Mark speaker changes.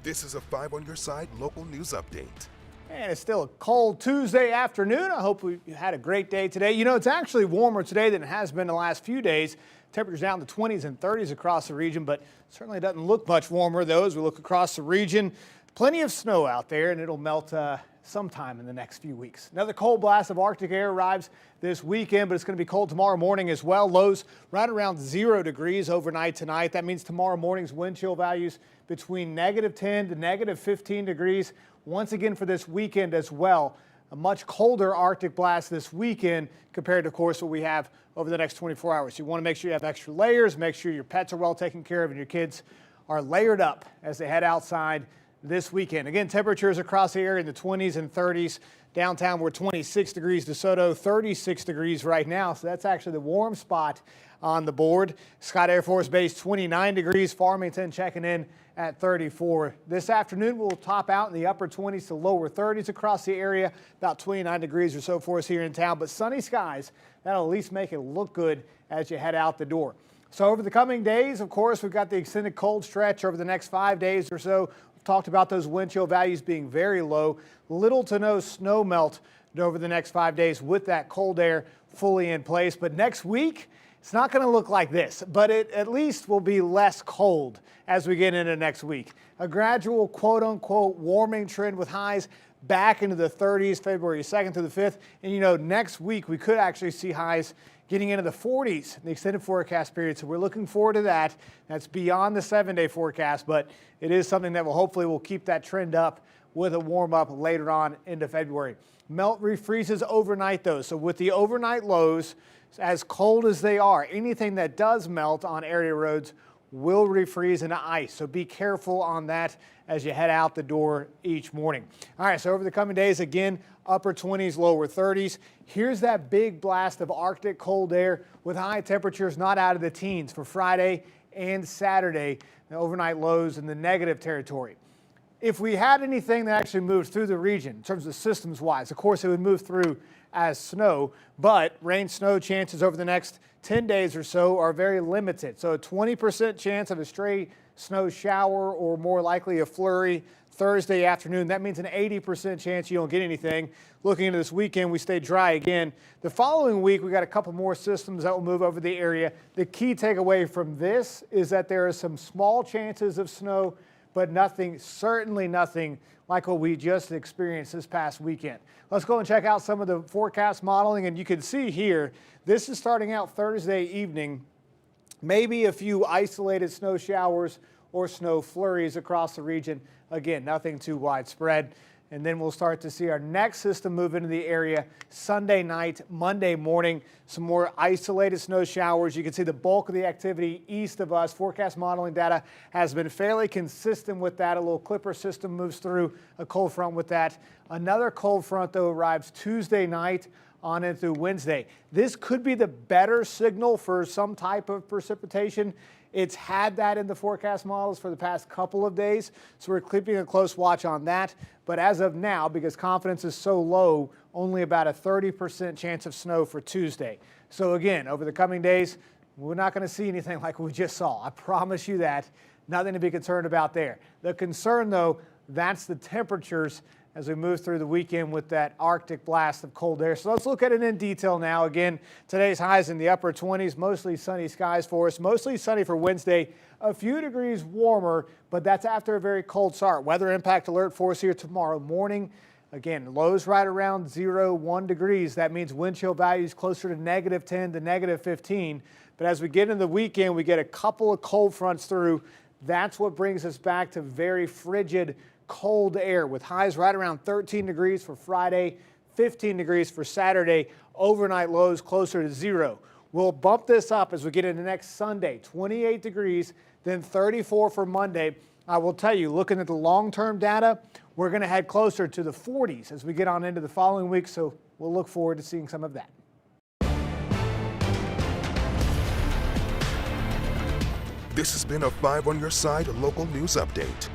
Speaker 1: This is a 5 on your side local news update.
Speaker 2: And it's still a cold Tuesday afternoon. I hope you had a great day today. You know, it's actually warmer today than it has been the last few days. Temperatures down in the 20s and 30s across the region, but certainly doesn't look much warmer though as we look across the region. Plenty of snow out there, and it'll melt sometime in the next few weeks. Another cold blast of Arctic air arrives this weekend, but it's going to be cold tomorrow morning as well. Lows right around 0 degrees overnight tonight. That means tomorrow morning's wind chill values between -10 to -15 degrees. Once again for this weekend as well. A much colder Arctic blast this weekend compared to, of course, what we have over the next 24 hours. You want to make sure you have extra layers, make sure your pets are well taken care of, and your kids are layered up as they head outside this weekend. Again, temperatures across the area in the 20s and 30s. Downtown, we're 26 degrees. DeSoto, 36 degrees right now. So that's actually the warm spot on the board. Scott Air Force Base, 29 degrees. Farmington checking in at 34. This afternoon, we'll top out in the upper 20s to lower 30s across the area. About 29 degrees or so for us here in town. But sunny skies, that'll at least make it look good as you head out the door. So over the coming days, of course, we've got the extended cold stretch over the next 5 days or so. Talked about those wind chill values being very low. Little to no snow melt over the next 5 days with that cold air fully in place. But next week, it's not going to look like this, but it at least will be less cold as we get into next week. A gradual quote-unquote warming trend with highs back into the 30s February 2nd through the 5th. And, you know, next week we could actually see highs getting into the 40s in the extended forecast period. So we're looking forward to that. That's beyond the 7-day forecast, but it is something that will hopefully will keep that trend up with a warm up later on into February. Melt refreezes overnight though. So with the overnight lows, as cold as they are, anything that does melt on area roads will refreeze into ice. So be careful on that as you head out the door each morning. All right, so over the coming days, again, upper 20s, lower 30s. Here's that big blast of Arctic cold air with high temperatures not out of the teens for Friday and Saturday. The overnight lows in the negative territory. If we had anything that actually moved through the region in terms of systems wise, of course it would move through as snow, but rain snow chances over the next 10 days or so are very limited. So a 20% chance of a stray snow shower or more likely a flurry Thursday afternoon. That means an 80% chance you don't get anything. Looking into this weekend, we stay dry again. The following week, we got a couple more systems that will move over the area. The key takeaway from this is that there are some small chances of snow, but nothing, certainly nothing like what we just experienced this past weekend. Let's go and check out some of the forecast modeling, and you can see here, this is starting out Thursday evening, maybe a few isolated snow showers or snow flurries across the region. Again, nothing too widespread. And then we'll start to see our next system move into the area Sunday night, Monday morning. Some more isolated snow showers. You can see the bulk of the activity east of us. Forecast modeling data has been fairly consistent with that. A little clipper system moves through, a cold front with that. Another cold front, though, arrives Tuesday night on in through Wednesday. This could be the better signal for some type of precipitation. It's had that in the forecast models for the past couple of days, so we're keeping a close watch on that. But as of now, because confidence is so low, only about a 30% chance of snow for Tuesday. So again, over the coming days, we're not going to see anything like we just saw. I promise you that. Nothing to be concerned about there. The concern, though, that's the temperatures as we move through the weekend with that Arctic blast of cold air. So let's look at it in detail now. Again, today's highs in the upper 20s, mostly sunny skies for us, mostly sunny for Wednesday, a few degrees warmer, but that's after a very cold start. Weather impact alert for us here tomorrow morning. Again, lows right around 1 degrees. That means wind chill values closer to -10 to -15. But as we get into the weekend, we get a couple of cold fronts through. That's what brings us back to very frigid cold air with highs right around 13 degrees for Friday, 15 degrees for Saturday, overnight lows closer to 0. We'll bump this up as we get into next Sunday, 28 degrees, then 34 for Monday. I will tell you, looking at the long-term data, we're going to head closer to the 40s as we get on into the following week, so we'll look forward to seeing some of that.
Speaker 1: This has been a 5 on your side local news update.